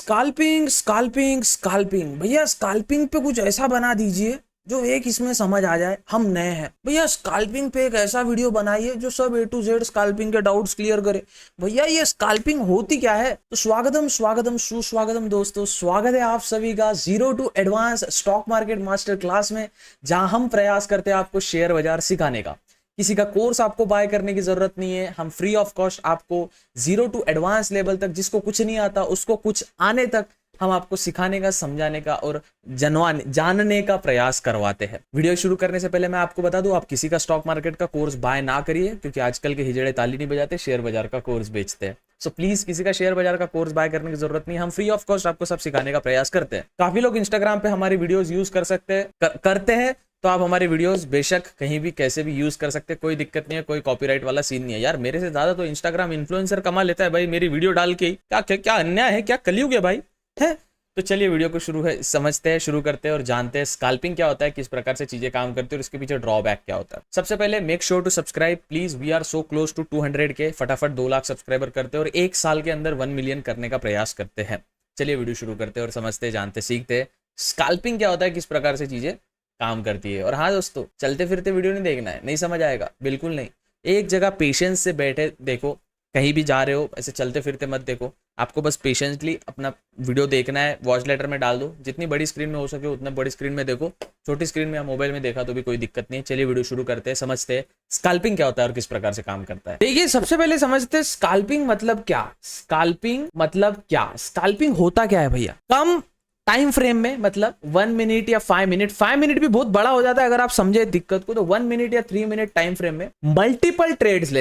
Scalping scalping scalping भैया scalping पे कुछ ऐसा बना दीजिए जो एक इसमें समझ आ जाए। हम नए हैं भैया, स्काल्पिंग पे एक ऐसा वीडियो बनाइए जो सब A to Z स्काल्पिंग के डाउट्स क्लियर करे। भैया ये स्काल्पिंग होती क्या है? तो स्वागतम स्वागतम सुस्वागतम दोस्तों, स्वागत है आप सभी का zero to advance stock market master class में, जहां हम प्रयास करते हैं आपको शेयर बाजार सिखाने का। किसी का कोर्स आपको बाय करने की जरूरत नहीं है, हम फ्री ऑफ कॉस्ट आपको जीरो टू एडवांस लेवल तक, जिसको कुछ नहीं आता उसको कुछ आने तक हम आपको सिखाने का, समझाने का और जानने का प्रयास करवाते हैं। वीडियो शुरू करने से पहले मैं आपको बता दूं, आप किसी का स्टॉक मार्केट का कोर्स बाय ना करिए, क्योंकि आजकल के हिजड़े ताली नहीं बजाते, शेयर बाजार का कोर्स बेचते हैं। सो प्लीज किसी का शेयर बाजार का कोर्स बाय करने की जरूरत नहीं, हम फ्री ऑफ कॉस्ट आपको सब सिखाने का प्रयास करते हैं। काफी लोग इंस्टाग्राम पे हमारी वीडियोस यूज कर सकते हैं करते हैं, तो आप हमारे वीडियोस बेशक कहीं भी कैसे भी यूज कर सकते हैं, कोई दिक्कत नहीं है, कोई कॉपीराइट वाला सीन नहीं है। यार मेरे से ज्यादा तो इंस्टाग्राम इन्फ्लुएंसर कमा लेता है भाई मेरी वीडियो डाल के। क्या अन्याय है, क्या कलयुग है भाई, है? तो चलिए वीडियो को समझते हैं, शुरू करते हैं और जानते हैं स्काल्पिंग क्या होता है, किस प्रकार से चीजें काम करती है और इसके पीछे ड्रॉबैक क्या होता है। सबसे पहले make sure to subscribe please, we are so close to 200 K, फटाफट 2 लाख सब्सक्राइबर करते हैं और 1 साल के अंदर 1 मिलियन करने का प्रयास करते हैं। चलिए वीडियो शुरू करते हैं और समझते, जानते, सीखते हैं स्काल्पिंग क्या होता है, किस प्रकार से चीजें काम करती है। और हाँ दोस्तों, चलते फिरते वीडियो नहीं देखना है, नहीं समझ आएगा, बिल्कुल नहीं। एक जगह पेशेंस से बैठे देखो, कहीं भी जा रहे हो ऐसे चलते फिरते मत देखो, आपको बस पेशेंसली अपना वीडियो देखना है। वॉच लेटर में डाल दो, जितनी बड़ी स्क्रीन में हो सके उतना बड़ी स्क्रीन में देखो, छोटी स्क्रीन में या मोबाइल में देखा तो भी कोई दिक्कत नहीं। चलिए वीडियो शुरू करते हैं, समझते हैं स्काल्पिंग क्या होता है और किस प्रकार से काम करता है। देखिए सबसे पहले समझते हैं स्काल्पिंग मतलब क्या। स्काल्पिंग मतलब क्या, स्काल्पिंग होता क्या है भैया? कम टाइम फ्रेम में, मतलब 1 मिनट या 5 मिनट, 5 मिनट भी बहुत बड़ा हो जाता है अगर आप समझे दिक्कत को, तो 1 मिनट या 3 मिनट टाइम फ्रेम में मल्टीपल ट्रेड्स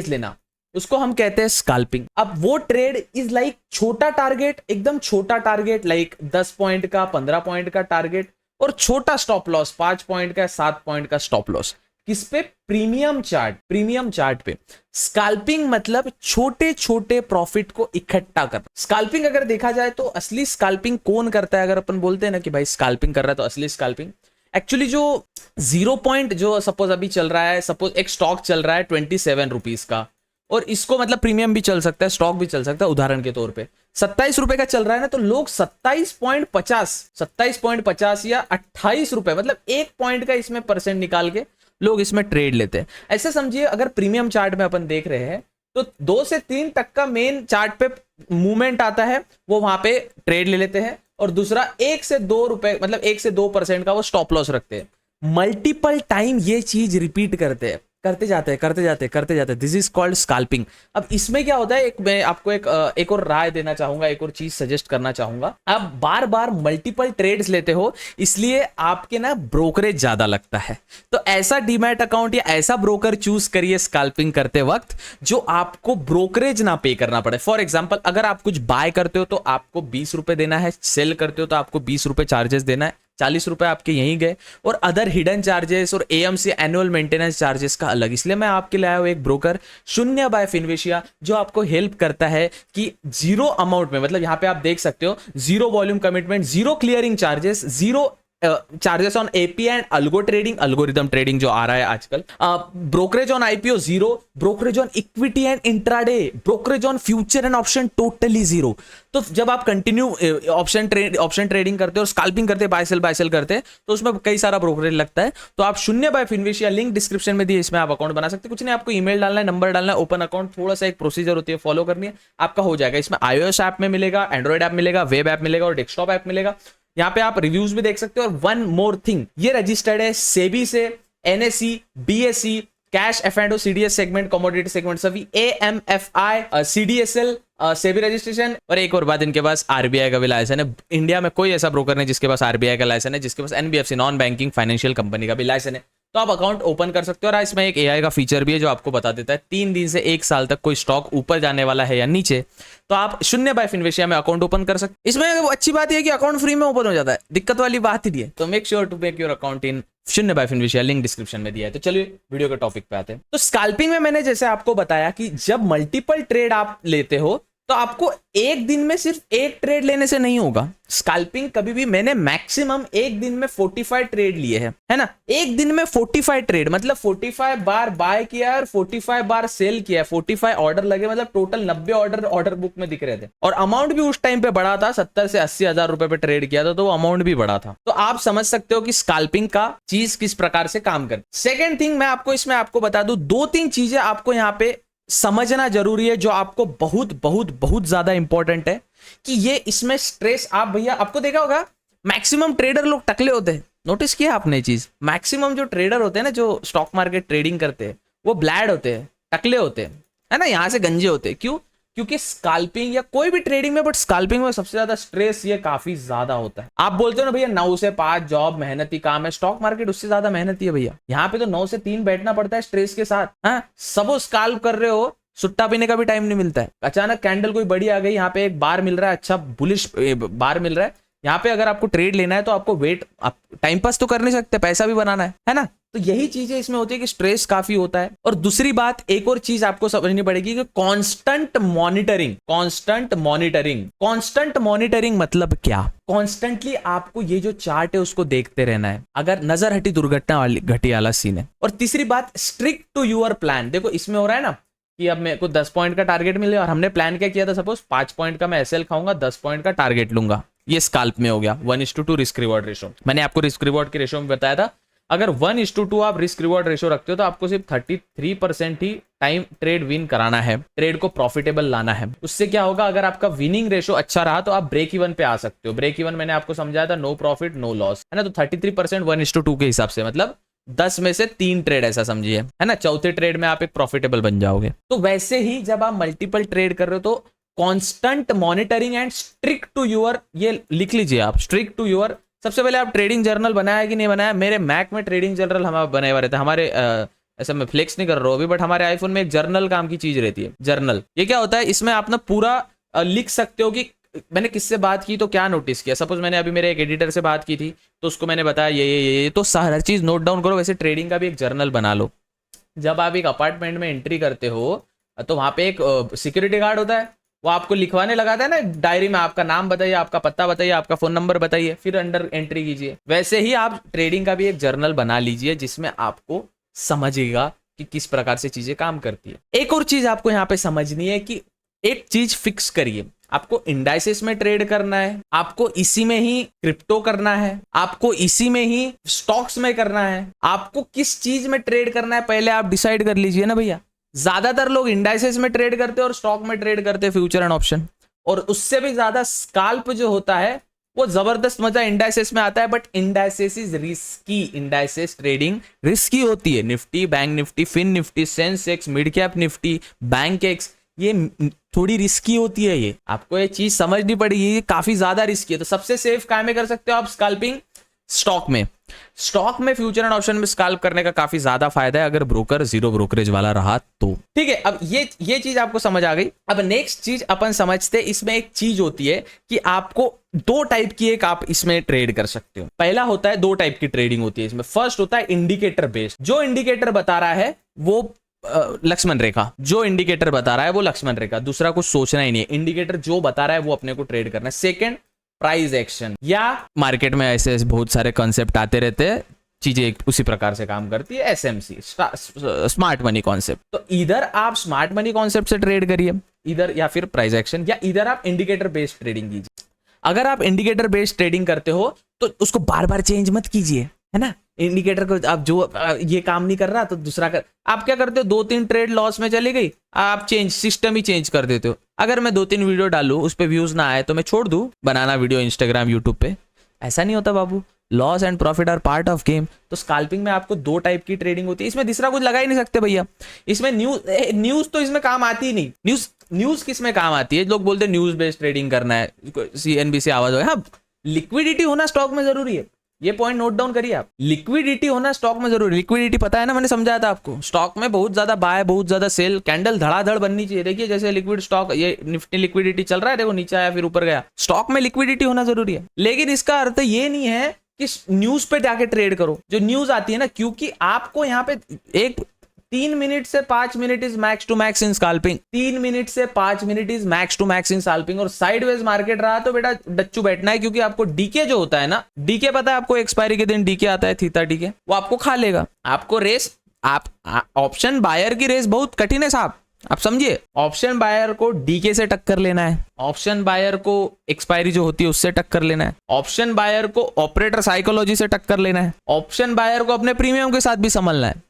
लेना, उसको हम कहते हैं स्काल्पिंग। अब वो ट्रेड इज लाइक छोटा टारगेट, एकदम छोटा टारगेट, लाइक 10 पॉइंट का, 15 पॉइंट का टारगेट और छोटा स्टॉप लॉस, 5 पॉइंट का, 7 पॉइंट का स्टॉप लॉस। किस पे? प्रीमियम चार्ट पे। स्काल्पिंग मतलब छोटे छोटे प्रॉफिट को इकट्ठा करना। स्काल्पिंग अगर देखा जाए तो असली स्काल्पिंग कौन करता है? अगर अपन बोलते हैं ना कि भाई स्काल्पिंग कर रहा है, तो असली स्काल्पिंग एक्चुअली जो 0 पॉइंट, जो सपोज अभी चल रहा है, सपोज एक स्टॉक चल रहा है 27 रुपीज का, और इसको मतलब प्रीमियम भी चल सकता है, स्टॉक भी चल सकता है, उदाहरण के तौर पे 27 रुपए का चल रहा है ना, तो लोग 27.50 या 28 रुपए, मतलब 1 पॉइंट का इसमें परसेंट निकाल के लोग इसमें ट्रेड लेते हैं। ऐसे समझिए, अगर प्रीमियम चार्ट में अपन देख रहे हैं तो 2 से 3 तक का मेन चार्ट पे मूवमेंट आता है, वो वहां पे ट्रेड ले लेते हैं, और दूसरा 1 से 2 रुपए, मतलब 1 से 2% का वो स्टॉप लॉस रखते हैं। मल्टीपल टाइम ये चीज रिपीट करते हैं, करते जाते हैं। This is called scalping. अब इसमें क्या होता है, मैं आपको एक और राय देना चाहूंगा, एक और चीज सजेस्ट करना चाहूंगा। आप बार बार मल्टीपल ट्रेड्स लेते हो, इसलिए आपके ना ब्रोकरेज ज्यादा लगता है। तो ऐसा डीमैट अकाउंट या ऐसा ब्रोकर चूज करिए स्काल्पिंग करते वक्त, जो आपको ब्रोकरेज ना पे करना पड़े। फॉर एग्जाम्पल, अगर आप कुछ बाय करते हो तो आपको 20 रुपए देना है, सेल करते हो तो आपको 20 रुपए चार्जेस देना है, 40 रुपए आपके यहीं गए, और अदर हिडन चार्जेस और एएमसी एनुअल मेंटेनेंस चार्जेस का अलग। इसलिए मैं आपके लिए आया हूं एक ब्रोकर शून्य बाय फिनविशिया, जो आपको हेल्प करता है कि जीरो अमाउंट में, मतलब यहां पे आप देख सकते हो, zero volume commitment, zero clearing charges, zero charges on API and algo trading, algorithm trading जो आ रहा है आजकल, brokerage on IPO zero, brokerage on equity and intraday, brokerage on future and option totally zero. तो जब आप continue option trading करते हो और स्काल्पिंग करते, बाय सेल करते, तो उसमें कई सारा ब्रोकरेज लगता है। तो आप शून्य बाय फिनविशिया, लिंक डिस्क्रिप्शन में दिए, इसमें आप अकाउंट बना सकते हैं। कुछ नहीं, आपको ईमेल डालना है, नंबर डालना है, ओपन अकाउंट, थोड़ा सा एक प्रोसीजर होती है, फॉलो करनी है, आपका हो जाएगा। इसमें iOS ऐप में मिलेगा, एंड्रॉइड ऐप मिलेगा, वेब ऐप मिलेगा और डेस्कटॉप ऐप मिलेगा। यहाँ पे आप रिव्यूज भी देख सकते हो। और वन मोर थिंग, ये रजिस्टर्ड है सेबी से, एनएसई, बीएसई, कैश एफ&ओ, सीडीएस सेगमेंट, कमोडिटी सेगमेंट, सभी एएमएफआई, सीडीएसएल, सेबी रजिस्ट्रेशन, और एक और बात, इनके पास आरबीआई का भी लाइसेंस है। इंडिया में कोई ऐसा ब्रोकर नहीं जिसके पास आरबीआई का लाइसेंस है, जिसके पास NBFC, non banking financial company का भी लाइसेंस है। तो आप अकाउंट ओपन कर सकते हो। और इसमें एक एआई का फीचर भी है जो आपको बता देता है 3 दिन से 1 साल तक कोई स्टॉक ऊपर जाने वाला है या नीचे, तो आप शून्य बाय फिनविशिया में अकाउंट ओपन कर सकते। इसमें अच्छी बात यह है कि अकाउंट फ्री में ओपन हो जाता है, दिक्कत वाली बात ही नहीं है। तो make sure to make your account in Shoonya by Finvasia, link description में दिया है। तो चलिए वीडियो के टॉपिक पे आते हैं। तो स्काल्पिंग में मैंने जैसे आपको बताया कि जब मल्टीपल ट्रेड आप लेते हो तो आपको एक दिन में सिर्फ एक ट्रेड लेने से नहीं होगा। स्कैल्पिंग कभी भी, मैंने मैक्सिमम एक दिन में 45 ट्रेड लिए हैं, है ना, एक दिन में 45 ट्रेड, मतलब 45 बार बाय किया और 45 बार सेल किया, 45 ऑर्डर लगे, मतलब टोटल 90 ऑर्डर बुक में दिख रहे थे। और अमाउंट भी उस टाइम पे बड़ा था, 70 से 80 हजार रुपए पे ट्रेड किया था, तो वो अमाउंट भी बड़ा था। तो आप समझ सकते हो कि स्कैल्पिंग का चीज किस प्रकार से काम करती। सेकेंड थिंग मैं आपको इसमें आपको बता दूं, 2-3 चीजें आपको यहाँ पे समझना जरूरी है, जो आपको बहुत बहुत बहुत ज्यादा इंपॉर्टेंट है कि ये इसमें स्ट्रेस, आप भैया आपको देखा होगा मैक्सिमम ट्रेडर लोग टकले होते हैं, नोटिस किया आपने चीज, मैक्सिमम जो ट्रेडर होते हैं ना, जो स्टॉक मार्केट ट्रेडिंग करते हैं, वो ब्लैड होते हैं, टकले होते हैं, है ना, यहां से गंजे होते हैं। क्यों? क्योंकि स्कैल्पिंग या कोई भी ट्रेडिंग में, बट स्कैल्पिंग में सबसे ज्यादा स्ट्रेस ये काफी ज्यादा होता है। आप बोलते हो ना भैया 9 से 5 जॉब मेहनती काम है, स्टॉक मार्केट उससे ज्यादा मेहनती है भैया। यहाँ पे तो 9 से 3 बैठना पड़ता है स्ट्रेस के साथ। हाँ, सब स्कैल्प कर रहे हो, सुट्टा पीने का भी टाइम नहीं मिलता है। अचानक कैंडल कोई बड़ी आ गई, यहाँ पे एक बार मिल रहा है, अच्छा बुलिश बार मिल रहा है, यहाँ पे अगर आपको ट्रेड लेना है तो आपको वेट, आप टाइम पास तो कर नहीं सकते, पैसा भी बनाना है ना। तो यही चीजें इसमें होती है कि स्ट्रेस काफी होता है। और दूसरी बात, एक और चीज आपको समझनी पड़ेगी कि कांस्टेंट मॉनिटरिंग। कांस्टेंट मॉनिटरिंग मतलब क्या? कॉन्स्टेंटली आपको ये जो चार्ट है उसको देखते रहना है, अगर नजर हटी दुर्घटना वाली घटी वाला सीन है। और तीसरी बात, स्ट्रिक्ट टू यूर प्लान। देखो इसमें हो रहा है ना कि अब मेरे को 10 पॉइंट का टारगेट मिले और हमने प्लान क्या किया था, सपोज 5 पॉइंट का मैं एसएल खाऊंगा, 10 पॉइंट का टारगेट लूंगा, ये स्कैल्प में हो गया 1:2 रिस्क रिवॉर्ड रेशो। मैंने आपको रिस्क रिवॉर्ड के रेशो में बताया था, अगर 1:2 आप रिस्क रिवॉर्ड रेशो रखते हो तो आपको सिर्फ 33% ही टाइम ट्रेड विन कराना है, ट्रेड को प्रॉफिटेबल लाना है। उससे क्या होगा, अगर आपका विनिंग रेशो अच्छा रहा तो आप ब्रेक इवन पे आ सकते हो। ब्रेक इवन मैंने आपको समझाया था, नो प्रॉफिट नो लॉस, है ना। तो 33% 1:2 के हिसाब से, मतलब 10 में से 3 ट्रेड ऐसा समझिए, है ना। चौथे ट्रेड में आप एक प्रॉफिटेबल बन जाओगे। तो वैसे ही जब आप मल्टीपल ट्रेड कर रहे हो तो constant monitoring and strict to your, ये लिख लीजिए आप, स्ट्रिक्ट टू यूर। सबसे पहले आप ट्रेडिंग जर्नल बनाया कि नहीं बनाया? मेरे मैक में ट्रेडिंग जर्नल हमारे बने हुए रहते हैं, हमारे ऐसा मैं फ्लेक्स नहीं कर रहा हूँ अभी, बट हमारे आईफोन में एक जर्नल काम की चीज रहती है। जर्नल ये क्या होता है, इसमें आप ना पूरा लिख सकते हो कि मैंने किससे बात की तो क्या नोटिस किया। सपोज मैंने अभी मेरे एक एडिटर से बात की थी तो उसको मैंने बताया ये तो हर चीज नोट डाउन करो। वैसे ट्रेडिंग का भी एक जर्नल बना लो। जब आप एक अपार्टमेंट में एंट्री करते हो तो वहां पे एक सिक्योरिटी गार्ड होता है, वो आपको लिखवाने लगाता है ना डायरी में, आपका नाम बताइए, आपका पत्ता बताइए, आपका फोन नंबर बताइए, फिर अंडर एंट्री कीजिए। वैसे ही आप ट्रेडिंग का भी एक जर्नल बना लीजिए जिसमें आपको समझेगा कि किस प्रकार से चीजें काम करती है। एक और चीज आपको यहाँ पे समझनी है कि एक चीज फिक्स करिए, आपको इंडाइसेस में ट्रेड करना है, आपको इसी में ही क्रिप्टो करना है, आपको इसी में ही स्टॉक्स में करना है, आपको किस चीज में ट्रेड करना है पहले आप डिसाइड कर लीजिए ना भैया। ज्यादातर लोग इंडाइसेस में ट्रेड करते हैं और स्टॉक में ट्रेड करते हैं, फ्यूचर एंड ऑप्शन। और उससे भी ज्यादा स्कैल्प जो होता है वो जबरदस्त मजा इंडाइसेस में आता है, but indices is risky. Indices trading risky होती है। Nifty, bank Nifty, fin Nifty, Sensex, mid cap Nifty, Bankex, ये थोड़ी रिस्की होती है। ये आपको ये चीज समझनी पड़ेगी, ये काफी ज्यादा रिस्की है। तो सबसे सेफ काम में कर सकते हो आप स्कैल्पिंग स्टॉक में। स्टॉक में फ्यूचर एंड ऑप्शन में स्कैल्प करने का काफी ज्यादा फायदा है अगर ब्रोकर जीरो ब्रोकरेज वाला रहा तो। ठीक है, अब ये चीज आपको समझ आ गई। अब नेक्स्ट चीज अपन समझते हैं, इसमें एक चीज होती है कि आपको 2 टाइप की एक आप इसमें ट्रेड कर सकते हो। पहला होता है 2 टाइप की ट्रेडिंग होती है इसमें। फर्स्ट होता है इंडिकेटर बेस्ड, जो इंडिकेटर बता रहा है वो लक्ष्मण रेखा, जो इंडिकेटर बता रहा है वो लक्ष्मण रेखा, दूसरा कुछ सोचना ही नहीं है। इंडिकेटर जो बता रहा है वो अपने को ट्रेड करना है। सेकंड, प्राइस एक्शन, या मार्केट में ऐसे बहुत सारे कॉन्सेप्ट आते रहते हैं, चीजें उसी प्रकार से काम करती है। SMC, smart money concept. तो इधर आप स्मार्ट मनी कॉन्सेप्ट से ट्रेड करिए, इधर, या फिर प्राइस एक्शन, या इधर आप इंडिकेटर बेस्ड ट्रेडिंग कीजिए। अगर आप इंडिकेटर बेस्ड ट्रेडिंग करते हो तो उसको बार बार चेंज मत कीजिए, है ना। इंडिकेटर को आप जो ये काम नहीं कर रहा तो दूसरा कर, आप क्या करते हो 2-3 ट्रेड लॉस में चली गई, आप सिस्टम ही चेंज कर देते हो। अगर मैं 2-3 वीडियो डालूं उस पे व्यूज ना आए तो मैं छोड़ दूं बनाना वीडियो इंस्टाग्राम यूट्यूब पे, ऐसा नहीं होता बाबू। Loss and profit are part of game. तो स्कैल्पिंग में आपको 2 टाइप की ट्रेडिंग होती है, इसमें तीसरा कुछ लगा ही नहीं सकते भैया। इसमें न्यूज तो इसमें काम आती ही नहीं। न्यूज किस में काम आती है? लोग बोलते हैं न्यूज बेस्ड ट्रेडिंग करना है, CNBC से आवाज हो। हाँ, लिक्विडिटी होना स्टॉक में जरूरी है, ये पॉइंट नोट डाउन करिए आप। लिक्विडिटी होना स्टॉक में जरूरी। लिक्विडिटी पता है ना, मैंने समझाया था आपको। स्टॉक में बहुत ज्यादा बाय, बहुत ज्यादा सेल, कैंडल धड़ाधड़ बननी चाहिए। देखिए जैसे लिक्विड स्टॉक, ये निफ्टी लिक्विडिटी चल रहा है, देखो नीचे आया फिर ऊपर गया। स्टॉक में लिक्विडिटी होना जरूरी है, लेकिन इसका अर्थ ये नहीं है कि न्यूज पे जाके ट्रेड करो। जो न्यूज आती है ना, क्योंकि आपको यहाँ पे एक 3 मिनट से 5 minute is max to max in scalping, 3 minute से 5 minute is max to max in scalping. और साइडवेज मार्केट रहा तो बेटा डच्चू बैठना है, क्योंकि आपको डीके जो होता है ना, डीके पता है आपको, एक्सपायरी के दिन डीके आता है, थीटा डीके, वो आपको खा लेगा। आपको रेस, आप ऑप्शन बायर की रेस बहुत कठिन है साहब, आप समझिए। ऑप्शन बायर को डीके से टक्कर लेना है, ऑप्शन बायर को एक्सपायरी जो होती है उससे टक्कर लेना है, ऑप्शन बायर को ऑपरेटर साइकोलॉजी से टक्कर लेना है, ऑप्शन बायर को अपने प्रीमियम के साथ भी संभलना है।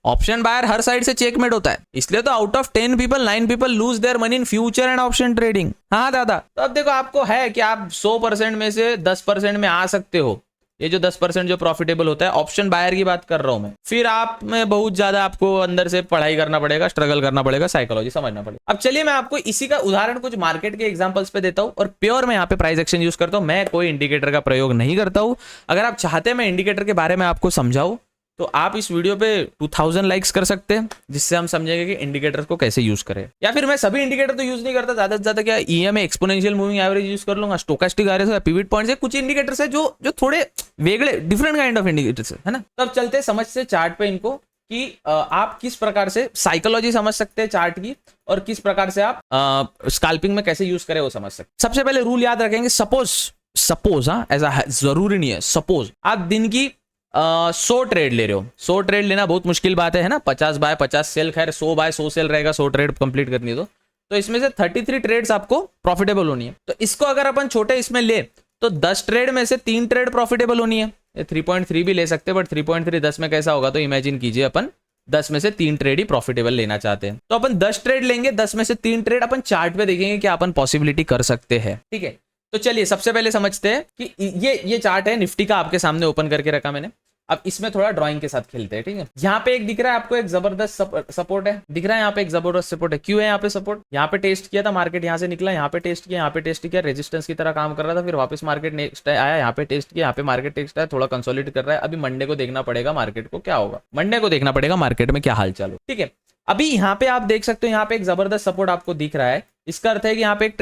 ऑप्शन बायर हर साइड से चेकमेट होता है, इसलिए तो out of 10 people 9 people lose their money in future and option trading. हाँ दादा, तो अब देखो आपको है कि आप 100% में से 10% में आ सकते हो। ये जो 10% जो प्रॉफिटेबल होता है, ऑप्शन बायर की बात कर रहा हूं मैं। फिर आप में बहुत ज्यादा आपको अंदर से पढ़ाई करना पड़ेगा, स्ट्रगल करना पड़ेगा, साइकोलॉजी समझना पड़ेगा। अब चलिए मैं आपको इसी का उदाहरण कुछ मार्केट के एग्जांपल्स पे देता हूं, और प्योर मैं यहाँ पे प्राइस एक्शन यूज करता हूं, मैं कोई इंडिकेटर का प्रयोग नहीं करता हूं। अगर आप चाहते हैं मैं इंडिकेटर के बारे में आपको समझाऊं, तो आप इस वीडियो पे 2000 लाइक्स कर सकते हैं, जिससे हम समझेंगे कि इंडिकेटर्स को कैसे यूज करें। या फिर मैं सभी इंडिकेटर तो यूज नहीं करता, ज्यादा से ज्यादा क्या EMA, exponential moving average use कर लूंगा, स्टोकास्टिक एवरेज है, पिवट पॉइंट्स है, कुछ इंडिकेटर्स है जो थोड़े वेगळे, डिफरेंट काइंड ऑफ इंडिकेटर्स है ना। तब चलते समझ से चार्ट पे इनको, कि आप किस प्रकार से साइकोलॉजी समझ सकते हैं चार्ट की, और किस प्रकार से आप स्कैल्पिंग में कैसे यूज करें वो समझ सकते। सबसे पहले रूल याद रखेंगे, सपोज हाँ, ऐसा जरूरी नहीं है, सपोज आप दिन की 100 ट्रेड ले रहे हो। 100 ट्रेड लेना बहुत मुश्किल बात है ना, 50 बाय 50 सेल, खैर 100 बाय 100 सेल रहेगा, 100 ट्रेड कंप्लीट करनी तो इसमें से 33 ट्रेड्स आपको प्रॉफिटेबल होनी है। तो इसको अगर अपन छोटे इसमें ले तो 10 ट्रेड में से 3 ट्रेड प्रॉफिटेबल होनी है। 3.3 भी ले सकते हैं, बट 3.3 10 में कैसा होगा, तो इमेजिन कीजिए अपन 10 में से 3 ट्रेड ही प्रॉफिटेबल लेना चाहते हैं, तो अपन 10 ट्रेड लेंगे, 10 में से 3 ट्रेड अपन चार्ट पे देखेंगे क्या अपन पॉसिबिलिटी कर सकते हैं। ठीक है, तो चलिए सबसे पहले समझते हैं कि ये चार्ट है निफ्टी का, आपके सामने ओपन करके रखा मैंने। अब इसमें थोड़ा ड्राइंग के साथ खेलते हैं, ठीक है। यहाँ पे एक दिख रहा है आपको, एक जबरदस्त सपोर्ट है, दिख रहा है यहाँ पे एक जबरदस्त सपोर्ट है। क्यों है यहाँ पे सपोर्ट? यहाँ पे टेस्ट किया था मार्केट, यहाँ से निकला, यहाँ पे टेस्ट किया, यहाँ पे टेस्ट किया, रेजिस्टेंस की तरह काम कर रहा था, फिर वापस मार्केट नेक्स्ट आया, यहाँ पे टेस्ट किया, यहाँ पे मार्केट टेस्ट आया, थोड़ा कंसोलिडेट कर रहा है। अभी मंडे को देखना पड़ेगा मार्केट को क्या होगा, मंडे को देखना पड़ेगा मार्केट में क्या हाल चाल हो। ठीक है, अभी यहाँ पे आप देख सकते हो, यहाँ पे एक जबरदस्त सपोर्ट आपको दिख रहा है, इसका अर्थ है कि यहाँ पे एक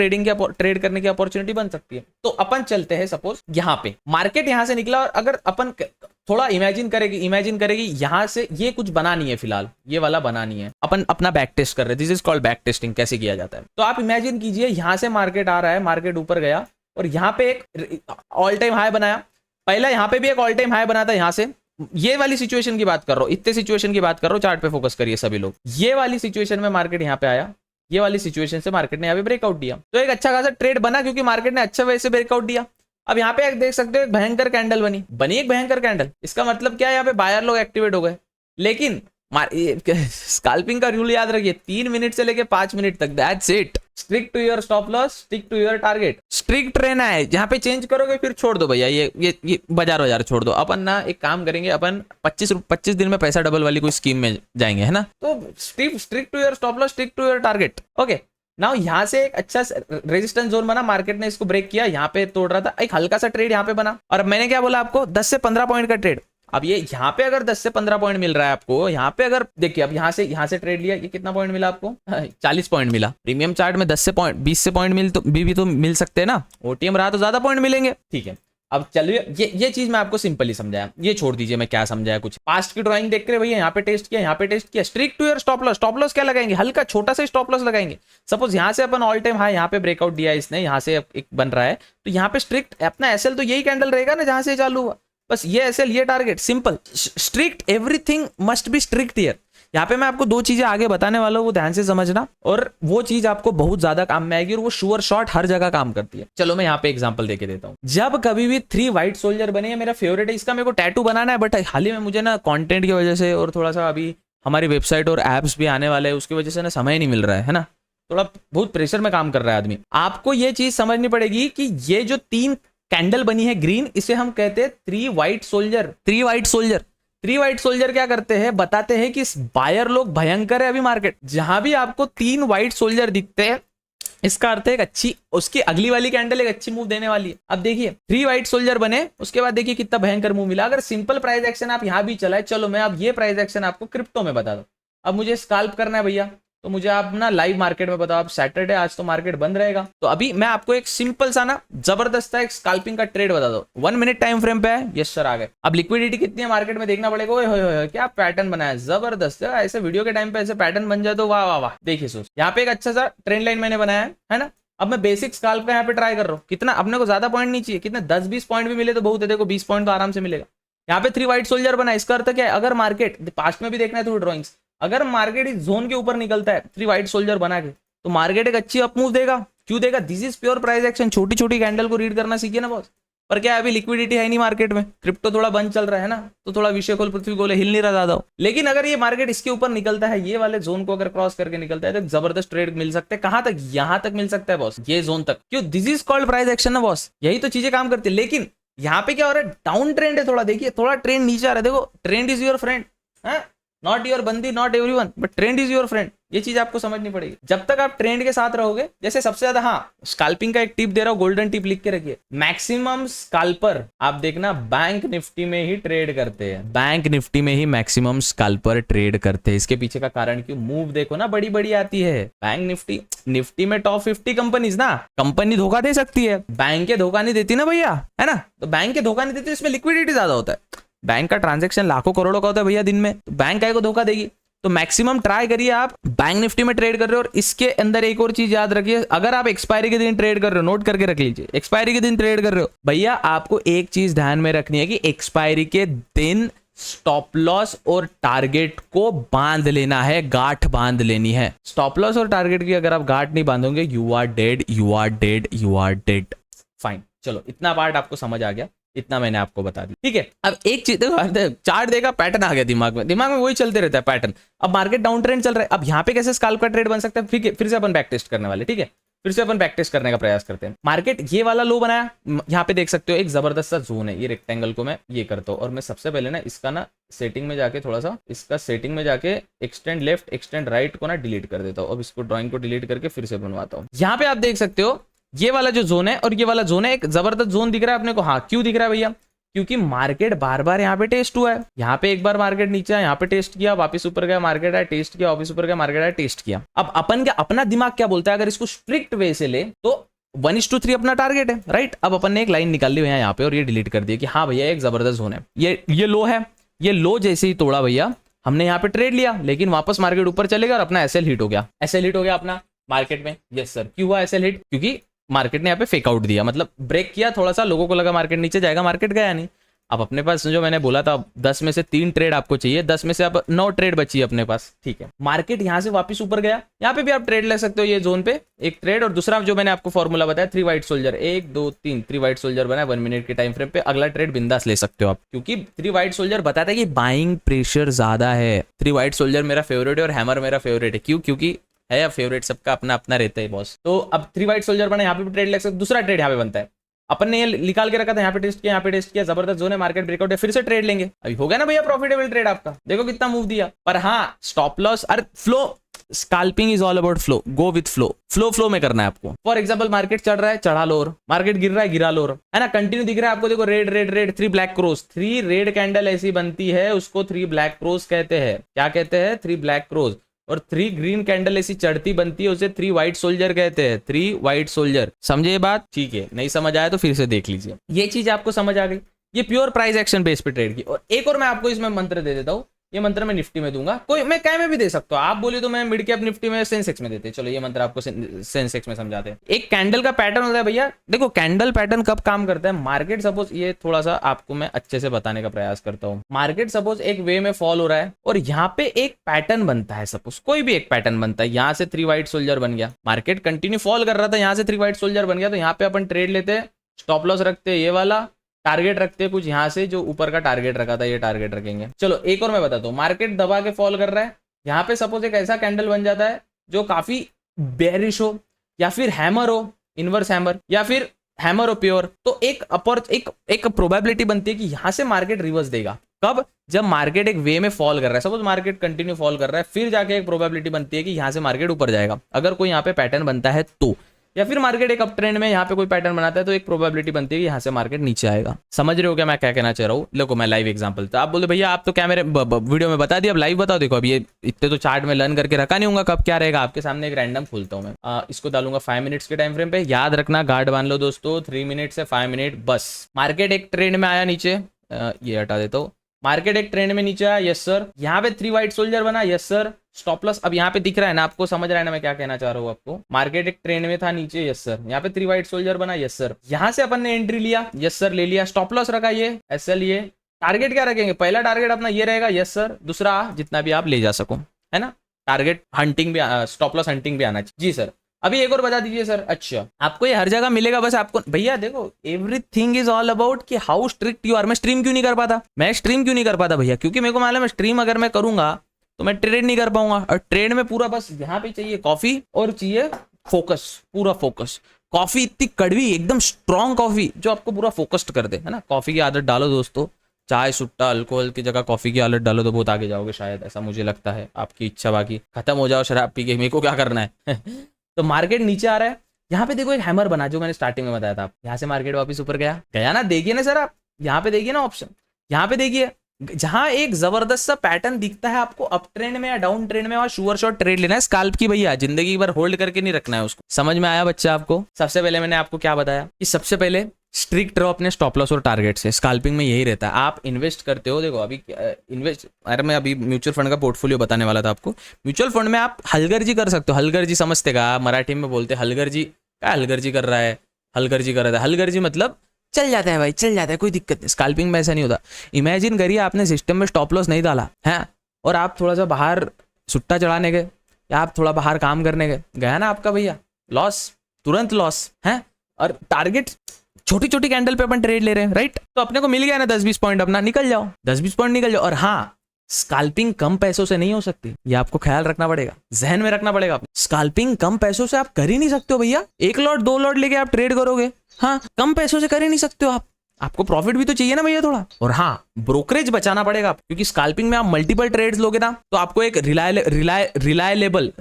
ट्रेड करने की अपॉर्चुनिटी बन सकती है। तो अपन चलते हैं, सपोज यहाँ पे मार्केट यहाँ से निकला, और अगर अपन थोड़ा इमेजिन करेगी यहाँ से ये कुछ बना नहीं है, फिलहाल ये वाला बना नहीं है, अपन अपना बैक टेस्ट कर रहे हैं, this is called back testing. कैसे किया जाता है, तो आप इमेजिन कीजिए यहाँ से मार्केट आ रहा है, मार्केट ऊपर गया और यहाँ पे एक ऑल टाइम हाई बनाया, पहला यहाँ पे भी एक ऑल टाइम हाई बना था, यहाँ से ये वाली सिचुएशन की बात कर रहा हूँ, इतने सिचुएशन की बात कर रहा हूँ, चार्ट पे फोकस करिए सभी लोग। ये वाली सिचुएशन में मार्केट यहाँ पे आया, ये वाली सिचुएशन से मार्केट ने यहाँ पे ब्रेकआउट दिया, तो एक अच्छा खासा ट्रेड बना, क्योंकि मार्केट ने अच्छा वैसे ब्रेकआउट दिया। अब यहाँ पे देख सकते हो एक भयंकर कैंडल बनी एक भयंकर कैंडल। इसका मतलब क्या है, यहाँ पे बायर लोग एक्टिवेट हो गए। लेकिन स्कैल्पिंग का रूल याद रखिए, 3 मिनट से लेके 5 मिनट तक, that's it. Strict to your stop loss, stick to your target, strict रहना है। जहां पे चेंज करोगे फिर छोड़ दो भैया, ये बाजार छोड़ दो। अपन ना एक काम करेंगे, अपन 25 दिन में पैसा डबल वाली कोई स्कीम में जाएंगे, है ना। तो strict to your stop loss, stick to your target. Okay, now यहाँ से एक अच्छा रेजिस्टेंस जोन बना, मार्केट ने इसको ब्रेक किया, यहाँ पे तोड़ रहा था, एक हल्का सा ट्रेड यहाँ पे बना, और मैंने क्या बोला आपको, 10 से 15 पॉइंट का ट्रेड। अब ये यहाँ पे अगर 10 से 15 पॉइंट मिल रहा है आपको, यहाँ पे अगर देखिए, अब यहाँ से ट्रेड लिया, ये कितना पॉइंट मिला आपको, 40 पॉइंट मिला। प्रीमियम चार्ट में 10 से 20 से पॉइंट भी तो मिल सकते हैं ना, ओटीएम रहा तो ज्यादा पॉइंट मिलेंगे। ठीक है, अब चलिए ये चीज मैं आपको सिंपली समझाया, ये छोड़ दीजिए मैं क्या समझाया कुछ। पास्ट की ड्राइंग देख रहे भैया, यहाँ पे टेस्ट किया, यहाँ पे टेस्ट किया, strict to your stop loss. Stop loss क्या लगाएंगे, हल्का छोटा सा स्टॉप लॉस लगाएंगे। सपोज यहाँ से अपन ऑल टाइम हाई, यहाँ पे ब्रेकआउट दिया इसने, यहाँ से एक बन रहा है, तो यहाँ पे स्ट्रिक्ट अपना एसएल तो यही कैंडल रहेगा ना जहां से चालू हुआ, बस ये एसएल ये target, simple. Strict, everything must be strict here. यहाँ पे मैं आपको 2 चीजें आगे बताने वाला हूँ, वो ध्यान से समझना, और वो चीज आपको बहुत ज्यादा काम में आएगी, और वो श्योर शॉट हर जगह काम करती है। चलो मैं यहाँ पे एग्जांपल देके देता हूँ। जब कभी भी 3 व्हाइट सोल्जर बने, मेरा फेवरेट है, इसका मेरे को टैटू बनाना है, बट हाल ही में मुझे ना कंटेंट की वजह से, और थोड़ा सा अभी हमारी वेबसाइट और एप्स भी आने वाले हैं, उसकी वजह से ना समय नहीं मिल रहा है ना, थोड़ा बहुत प्रेशर में काम कर रहा है आदमी। आपको ये चीज समझनी पड़ेगी कि ये जो 3 कैंडल बनी है ग्रीन, इसे हम कहते हैं 3 व्हाइट सोल्जर। 3 व्हाइट सोल्जर क्या करते हैं, बताते हैं कि बायर लोग भयंकर है अभी मार्केट। जहां भी आपको 3 व्हाइट सोल्जर दिखते हैं, इसका अर्थ है एक अच्छी, उसकी अगली वाली कैंडल एक अच्छी मूव देने वाली है। अब देखिए 3 व्हाइट सोल्जर बने, उसके बाद देखिए कितना भयंकर मूव मिला। अगर सिंपल प्राइस एक्शन आप यहां भी चलाए, चलो मैं अब ये प्राइस एक्शन आपको क्रिप्टो में बता दूं। अब मुझे स्कैल्प करना है भैया, तो मुझे आप ना लाइव मार्केट में बताओ, आप सैटरडे आज तो मार्केट बंद रहेगा, तो अभी मैं आपको एक सिंपल सा ना जबरदस्त सा एक स्कैल्पिंग का ट्रेड बता दो, 1 मिनट टाइम फ्रेम पे है। यस सर आ गए। अब लिक्विडिटी कितनी है मार्केट में देखना पड़ेगा। ओए होए होए क्या पैटर्न बनाया है, जबरदस्त है। ऐसे वीडियो के टाइम पे ऐसे पैटर्न बन जाए तो वाह वाह वाह। देखिए सोच, यहाँ पे एक अच्छा सा ट्रेंड लाइन मैंने बनाया है ना। अब मैं बेसिक स्कैल्प का यहाँ पे ट्राई कर रहा हूँ। कितना अपने को ज्यादा पॉइंट नहीं चाहिए, कितने 10-20 पॉइंट भी मिले तो बहुत है। देखो 20 पॉइंट तो आराम से मिलेगा। यहाँ पे 3 वाइट सोल्जर बना, इसका अर्थ क्या है, अगर मार्केट पास्ट में भी देखना है थोड़ी ड्रॉइंग्स, अगर मार्केट इस जोन के ऊपर निकलता है 3 वाइट सोल्जर बना के, तो मार्केट एक अच्छी अपमूव देगा। क्यों देगा, this is pure price action. छोटी छोटी कैंडल को रीड करना सीखिए ना बॉस। पर क्या अभी लिक्विडिटी है नहीं मार्केट में, क्रिप्टो थोड़ा बंद चल रहा है ना, तो थोड़ा विषय खोल पृथ्वी गोले, हिल नहीं रहा ज्यादा। लेकिन अगर ये मार्केट इसके ऊपर निकलता है, ये वाले जोन को अगर क्रॉस करके निकलता है, तो जबरदस्त ट्रेड मिल सकते हैं। कहां तक, यहां तक मिल सकता है बॉस, ये जोन तक। क्यों, this is called price action ना बॉस, यही तो चीजें काम करती है। लेकिन यहाँ पे क्या हो रहा है, डाउन ट्रेंड है थोड़ा, देखिए थोड़ा ट्रेंड नीचे आ रहा है। देखो trend is your friend, not your बंदी, not everyone, but trend is your friend. ये चीज आपको समझनी पड़ेगी। जब तक आप ट्रेंड के साथ रहोगे, जैसे सबसे ज्यादा, हाँ स्कैल्पिंग का एक टिप दे रहा हूं, गोल्डन टिप लिख के रखिए। मैक्सिमम स्कैल्पर आप देखना बैंक निफ्टी में ही ट्रेड करते हैं, बैंक निफ्टी में ही मैक्सिमम स्कैल्पर ट्रेड करते हैं। इसके पीछे का कारण क्यों, मूव देखो ना बड़ी बड़ी आती है। बैंक निफ्टी में टॉप 50 कंपनीज ना, कंपनी धोखा दे सकती है, बैंक के धोखा नहीं देती ना भैया, है ना। तो बैंक के धोखा नहीं देती, इसमें लिक्विडिटी ज्यादा होता है। बैंक का ट्रांजैक्शन लाखों करोड़ों का होता है भैया दिन में, तो बैंक काय को धोखा देगी। तो मैक्सिमम ट्राई करिए आप बैंक निफ्टी में ट्रेड कर रहे हो। और इसके अंदर एक और चीज याद रखिए, अगर आप एक्सपायरी के दिन ट्रेड कर रहे हो, नोट करके रख लीजिए, एक्सपायरी के दिन ट्रेड कर रहे हो भैया, आपको एक चीज ध्यान में रखनी है कि एक्सपायरी के दिन स्टॉप लॉस और टारगेट को बांध लेना है, गांठ बांध लेनी है। स्टॉप लॉस और टारगेट की अगर आप गांठ नहीं बांधोगे, you are dead, you are dead, you are dead. Fine, चलो इतना पार्ट आपको समझ आ गया, इतना मैंने आपको बता दी, ठीक है। अब एक चीज देखो, चार्ट देखा, पैटर्न आ गया दिमाग में वही चलते रहता है पैटर्न। अब मार्केट डाउन ट्रेंड चल रहा है, अब यहाँ पे कैसे स्कैल्प का ट्रेड बन सकता है, फिर से अपन बैक टेस्ट करने वाले, ठीक है। फिर से अपन बैक टेस्ट करने का प्रयास करते हैं। मार्केट ये वाला लो बनाया, यहाँ पे देख सकते हो एक जबरदस्त सा जोन है। ये रेक्टेंगल को मैं ये करता हूँ, और मैं सबसे पहले ना इसका ना सेटिंग में जाके थोड़ा सा, इसका सेटिंग में जाके एक्सटेंड लेफ्ट एक्सटेंड राइट को ना डिलीट कर देता हूँ। अब इसको ड्राइंग को डिलीट करके फिर से बनवाता हूँ। यहाँ पे आप देख सकते हो ये वाला जो जोन है और ये वाला जोन है, एक जबरदस्त जोन दिख रहा है अपने को। हाँ क्यों दिख रहा है भैया, क्योंकि मार्केट बार बार यहाँ पे टेस्ट हुआ है। यहाँ पे एक बार मार्केट नीचे है, यहाँ पे टेस्ट किया, वापस ऊपर गया, मार्केट आया, टेस्ट किया, वापस ऊपर गया, मार्केट आया, टेस्ट किया। अब अपन क्या, अपना दिमाग क्या बोलता है, अगर इसको स्ट्रिक्ट वे से ले तो 1:3 अपना टारगेट है, राइट। अब अपन ने एक लाइन निकाल ली भैया यहाँ पे, और ये डिलीट कर दिया कि हाँ भैया एक जबरदस्त जोन है। ये लो है, ये लो जैसे ही तोड़ा भैया, हमने यहाँ पे ट्रेड लिया, लेकिन वापस मार्केट ऊपर चलेगा और अपना एसएल हिट हो गया। एसएल हिट हो गया अपना मार्केट में। यस सर, क्यों हुआ एसएल हिट, क्योंकि मार्केट ने यहाँ पे फेक आउट दिया, मतलब ब्रेक किया थोड़ा सा, लोगों को लगा मार्केट नीचे जाएगा, मार्केट गया नहीं। अब अपने पास जो मैंने बोला था 10 में से 3 ट्रेड आपको चाहिए, 10 में से अब 9 ट्रेड बची है अपने पास, ठीक है। मार्केट यहाँ से वापस ऊपर गया, यहाँ पे भी आप ट्रेड ले सकते हो, ये जोन पे एक ट्रेड। और दूसरा जो मैंने आपको फॉर्मूला बताया 3 वाइट सोल्जर, 1 2 3 3 वाइट सोल्जर बना 1 मिनट के टाइम फ्रेम पे, अगला ट्रेड बिंदास ले सकते हो आप, क्योंकि 3 वाइट सोल्जर बताता है कि बाइंग प्रेशर ज्यादा है। 3 वाइट सोल्जर मेरा फेवरेट है और हैमर मेरा फेवरेट है। क्यों, क्योंकि है फेवरेट, सबका अपना अपना रहता है बॉस। तो अब 3 वाइट सोल्जर बना, यहाँ पे भी ट्रेड ले सकते। दूसरा ट्रेड यहाँ पे बनता है, अपन ने ये निकाल के रखा था, यहाँ पे टेस्ट किया, यहाँ पे टेस्ट किया, जबरदस्त जोन है, मार्केट ब्रेकआउट है, फिर से ट्रेड लेंगे। अभी हो गया ना भैया प्रॉफिटेबल ट्रेड आपका, देखो कितना मूव दिया। पर हाँ स्टॉप लॉस, अरे flow, scalping is all about flow, go with flow में करना है आपको। फॉर एग्जांपल मार्केट चढ़ रहा है, चढ़ा लो, और मार्केट गिर रहा है, गिरा लो, है ना, कंटिन्यू दिख रहा है आपको। देखो red red red, 3 black cross, 3 red candle ऐसी बनती है, उसको 3 ब्लैक क्रॉस कहते हैं। क्या कहते हैं, 3 ब्लैक क्रॉस। और 3 ग्रीन कैंडल ऐसी चढ़ती बनती है, उसे 3 वाइट सोल्जर कहते हैं। 3 वाइट सोल्जर, समझे ये बात, ठीक है। नहीं समझ आया तो फिर से देख लीजिए, ये चीज आपको समझ आ गई। ये प्योर प्राइस एक्शन बेस पे ट्रेड की। और एक और मैं आपको इसमें मंत्र दे देता हूँ, ये मंत्र मैं निफ्टी में दूंगा, कोई मैं क्या में भी दे सकता हूँ, आप बोलिए तो मैं मिड कैप निफ्टी में, सेंसेक्स में देते। चलो ये मंत्र आपको सेंसेक्स में समझाते हैं। एक कैंडल का पैटर्न होता है भैया, देखो कैंडल पैटर्न कब काम करता है। मार्केट सपोज, ये थोड़ा सा आपको मैं अच्छे से बताने का प्रयास करता हूँ। मार्केट सपोज एक वे में फॉल हो रहा है और यहाँ पे एक पैटर्न बनता है, सपोज कोई भी एक पैटर्न बनता है, यहाँ से 3 वाइट सोल्जर बन गया, मार्केट कंटिन्यू फॉल कर रहा था, यहाँ से 3 वाइट सोल्जर बन गया, तो यहाँ पे अपन ट्रेड लेते हैं, स्टॉप लॉस रखते हैं, ये वाला टारगेट रखते हैं कुछ यहाँ से, जो ऊपर का टारगेट रखा था ये टारगेट रखेंगे। चलो एक और मैं बताता हूँ, मार्केट दबा के फॉल कर रहा है, यहाँ पे सपोज एक ऐसा कैंडल बन जाता है जो काफी बेरिश हो, या फिर हैमर हो, इनवर्स हैमर, या फिर हैमर हो प्योर, तो एक प्रोबेबिलिटी बनती है कि यहाँ से मार्केट रिवर्स देगा। कब, जब मार्केट एक वे में फॉल कर रहा है, सपोज मार्केट कंटिन्यू फॉल कर रहा है, फिर जाके एक प्रोबेबिलिटी बनती है कि यहाँ से मार्केट ऊपर जाएगा। अगर कोई यहाँ पे पैटर्न बनता है तो या फिर मार्केट एक अप ट्रेंड में यहाँ पे कोई पैटर्न बनाता है तो एक प्रोबेबिलिटी बनती है कि यहाँ से मार्केट नीचे आएगा। समझ रहे हो क्या मैं क्या कहना चाह रहा हूँ? देखो मैं लाइव एग्जांपल था, आप बोले भैया आप तो कैमरे वीडियो में बता दिया, अब लाइव बताओ। देखो अब ये इतने तो चार्ट में लर्न करके रखा नहीं होगा कब क्या रहेगा। आपके सामने एक रैंडम खोलता हूँ मैं, इसको डालूंगा 5 मिनट्स के टाइम फ्रेम पे। याद रखना गार्ड बांध लो दोस्तों, 3 मिनट से 5 मिनट बस। मार्केट एक ट्रेंड में आया नीचे, ये हटा देता हूँ। मार्केट एक ट्रेंड में नीचे आया, यस सर। यहाँ पे 3 वाइट सोल्जर बना, यस सर। स्टॉप लॉस अब यहाँ पे दिख रहा है ना आपको, समझ रहा है ना मैं क्या कहना चाह रहा हूँ आपको। मार्केट एक ट्रेंड में था नीचे, यस सर। यहाँ पे 3 वाइट सोल्जर बना, यस सर। यहाँ से अपन ने एंट्री लिया, यस सर, ले लिया। स्टॉप लॉस रखा ये एसएल। ये टारगेट क्या रखेंगे? पहला टारगेट अपना ये रहेगा, यस सर। दूसरा जितना भी आप ले जा सको, है ना। टारगेट हंटिंग भी, स्टॉप लॉस हंटिंग भी आना चाहिए। जी सर। अभी एक और बता दीजिए सर। अच्छा आपको ये हर जगह मिलेगा, बस आपको भैया देखो एवरीथिंग इज ऑल अबाउट कि हाउ स्ट्रिक्ट यू आर। मैं स्ट्रीम क्यों नहीं कर पाता? मैं स्ट्रीम क्यों नहीं कर पाता भैया? क्योंकि मेरे को मालूम है स्ट्रीम अगर मैं करूंगा तो मैं ट्रेड नहीं कर पाऊंगा। और ट्रेड में पूरा बस यहाँ पे चाहिए कॉफी और चाहिए फोकस, पूरा फोकस। कॉफी इतनी कड़वी, एकदम स्ट्रॉन्ग कॉफी जो आपको पूरा फोकस्ड कर दे, है ना। कॉफी की आदत डालो दोस्तों, चाय सुट्टा अल्कोहल की जगह कॉफी की आदत डालो तो बहुत आगे जाओगे शायद, ऐसा मुझे लगता है। आपकी इच्छा, बाकी खत्म हो जाओ शराब पी के, मेरे को क्या करना है। तो मार्केट नीचे आ रहा है, यहाँ पे देखो एक हैमर बना जो मैंने स्टार्टिंग में बताया था। यहाँ से मार्केट वापस ऊपर गया, गया ना, देखिए ना सर आप यहाँ पे देखिए ना ऑप्शन, यहाँ पे देखिए जहां एक जबरदस्त सा पैटर्न दिखता है आपको अप ट्रेंड में या डाउन ट्रेंड में, और श्योर शॉट ट्रेड लेना है स्कैल्प की भैया, जिंदगी भर होल्ड करके नहीं रखना है उसको। समझ में आया बच्चा आपको? सबसे पहले मैंने आपको क्या बताया कि सबसे पहले स्ट्रिक्ट रहो अपने स्टॉप लॉस और टारगेट से। स्कैल्पिंग में यही रहता है। आप इन्वेस्ट करते हो, देखो अभी इन्वेस्ट, अरे मैं अभी म्यूचुअल फंड का पोर्टफोलियो बताने वाला था आपको। म्यूचुअल फंड में आप हलगर्जी कर सकते हो। हलगर्जी समझते का? मराठी में बोलते हलगर्जी। क्या हलगर्जी कर रहा है? हलगर्जी कर रहा है। हलगर्जी मतलब चल जाता है भाई, चल जाता है, कोई दिक्कत नहीं। स्कैल्पिंग में ऐसा नहीं होता। इमेजिन करिए आपने सिस्टम में स्टॉप लॉस नहीं डाला है और आप थोड़ा सा बाहर सुट्टा चढ़ाने गए या आप थोड़ा बाहर काम करने गए, गया ना आपका भैया लॉस, तुरंत लॉस है। और टारगेट छोटी छोटी कैंडल पे अपन ट्रेड ले रहे हैं, राइट। तो अपने को मिल गया ना 10-20 पॉइंट, अपना निकल जाओ, 10-20 पॉइंट निकल जाओ। और हाँ, स्कैल्पिंग कम पैसों से नहीं हो सकती, ये आपको ख्याल रखना पड़ेगा, जहन में रखना पड़ेगा। स्कैल्पिंग कम पैसों से आप कर ही नहीं सकते हो भैया। 1 लॉट 2 लॉट लेके आप ट्रेड करोगे, हाँ, कम पैसों से कर ही नहीं सकते हो आप। आपको प्रॉफिट भी तो चाहिए ना भैया थोड़ा। और हाँ, ब्रोकरेज बचाना पड़ेगा, क्योंकि स्कैल्पिंग में आप मल्टीपल ट्रेड्स लोगे ना तो आपको एक रिलायबल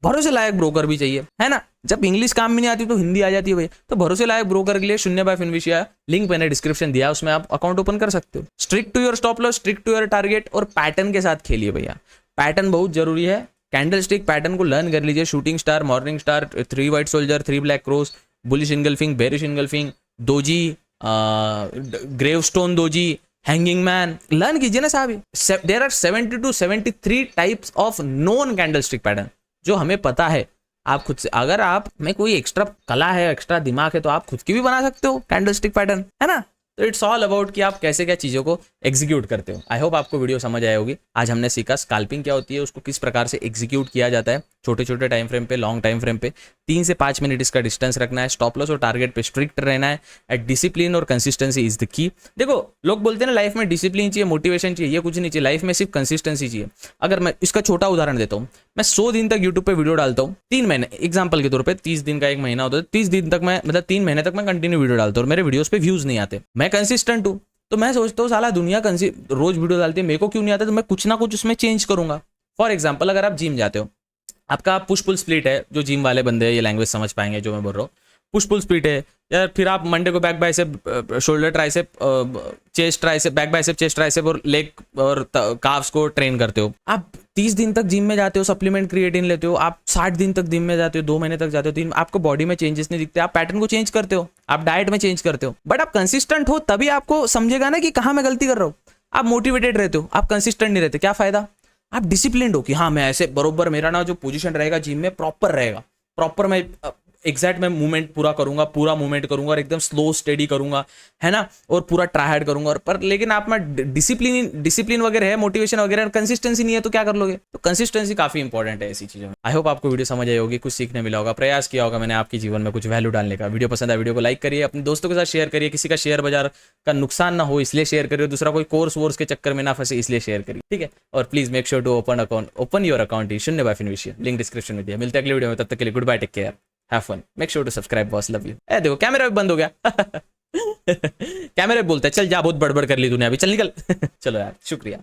भरोसे लायक ब्रोकर भी चाहिए, है ना। जब इंग्लिश काम में नहीं आती तो हिंदी आ जाती है भैया। तो भरोसे लायक ब्रोकर के लिए 0 बाय फिनविशिया लिंक मैंने डिस्क्रिप्शन दिया, उसमें आप अकाउंट ओपन कर सकते हो। Strict to your stop loss, strict to your target, और पैटर्न के साथ खेलिए भैया। पैटर्न बहुत जरूरी है। कैंडल स्टिक पैटर्न को लर्न कर लीजिए। Shooting star, morning star, 3 white soldier, 3 black cross, bullish engulfing, bearish engulfing, doji, gravestone doji, hanging man, learn कीजिए ना साहब। There are 70 to 73 types of non candle stick pattern जो हमें पता है। आप खुद से, अगर आप में कोई एक्स्ट्रा कला है, एक्स्ट्रा दिमाग है, तो आप खुद की भी बना सकते हो कैंडल स्टिक पैटर्न, है ना। तो इट्स ऑल अबाउट कि आप कैसे क्या चीज़ों को एग्जीक्यूट करते हो। आई होप आपको वीडियो समझ आई होगी। आज हमने सीखा स्कैल्पिंग क्या होती है, उसको किस प्रकार से एग्जीक्यूट किया जाता है, छोटे छोटे टाइम फ्रेम पे, लॉन्ग टाइम फ्रेम पे। 3 से 5 मिनट इसका डिस्टेंस रखना है, स्टॉप लॉस और टारगेट पे स्ट्रिक्ट रहना है, एट डिसिप्लिन और कंसिस्टेंसी इज द की। देखो लोग बोलते हैं ना लाइफ में डिसिप्लिन चाहिए, मोटिवेशन चाहिए, ये कुछ नहीं चाहिए। लाइफ में सिर्फ कंसिस्टेंसी चाहिए। अगर मैं इसका छोटा उदाहरण देता हूँ, मैं 100 दिन तक यूट्यूब पे वीडियो डालता हूँ, 3 महीने एग्जाम्पल के तौर पर, 30 दिन का एक महीना होता है, 30 दिन तक मैं, मतलब 3 महीने तक मैं कंटिन्यू वीडियो डालता हूँ और मेरे वीडियोस पे व्यूज नहीं आते, मैं कंसिस्टेंट हूँ। तो मैं सोचता हूँ साला दुनिया रोज वीडियो डालती है, मेरे को क्यों नहीं आता, तो मैं कुछ ना कुछ उसमें चेंज करूंगा। फॉर एग्जाम्पल, अगर आप जिम जाते हो, आपका पुश पुल स्प्लिट है, जो जिम वाले बंदे हैं ये लैंग्वेज समझ पाएंगे जो मैं बोल रहा हूँ, पुश पुल स्प्लिट है, या फिर आप मंडे को back bicep, shoulder tricep, chest tricep, back bicep, chest tricep और लेग और काफ्स को ट्रेन करते हो। आप 30 दिन तक जिम में जाते हो, सप्लीमेंट क्रिएटिन लेते हो, आप 60 दिन तक जिम में जाते हो, 2 महीने तक जाते हो, 3, आपको बॉडी में चेंजेस नहीं दिखते, आप पैटर्न को चेंज करते हो, आप डाइट में चेंज करते हो, बट आप कंसिस्टेंट हो तभी आपको समझेगा ना कि कहाँ मैं गलती कर रहा हूँ। आप मोटिवेटेड रहते हो, आप कंसिस्टेंट नहीं रहते, क्या फायदा। आप डिसिप्लिन हो कि हाँ मैं ऐसे बरोबर, मेरा ना जो पोजीशन रहेगा जिम में प्रॉपर रहेगा, प्रॉपर मैं एग्जैक्ट मैं मूवमेंट पूरा करूंगा, पूरा मूवमेंट करूंगा और एकदम स्लो स्टेडी करूंगा, है ना, और पूरा ट्राई हार्ड करूंगा। और पर लेकिन आप में डिसिप्लिन वगैरह है, मोटिवेशन वगैरह, कंसिस्टेंसी नहीं है, तो क्या कर लोगे। तो कंसिस्टेंसी काफी इंपॉर्टेंट है ऐसी चीजों में। आई होप आपको वीडियो समझ आई होगी, कुछ सीखने मिला होगा, प्रयास किया होगा मैंने आपके जीवन में कुछ वैल्यू डालने का। वीडियो पसंद है, वीडियो को लाइक करिए, अपने दोस्तों के साथ शेयर करिए, किसी का शेयर बाजार का नुकसान ना हो इसलिए शेयर करिए, दूसरा कोई कोर्स वोर्स के चक्कर में ना फंसे इसलिए शेयर करिए, ठीक है। और please make sure to open your account ही 0 बाय फिनविशिया, लिंक डिस्क्रिप्शन में दिया। मिलते हैं अगले वीडियो में, तब तक के लिए goodbye, take care, have fun, make sure to subscribe boss, love you. ए देखो कैमरा भी बंद हो गया। कैमरा बोलता है चल जा, बहुत बड़बड़ कर ली तूने अभी, चल निकल। चलो यार, शुक्रिया।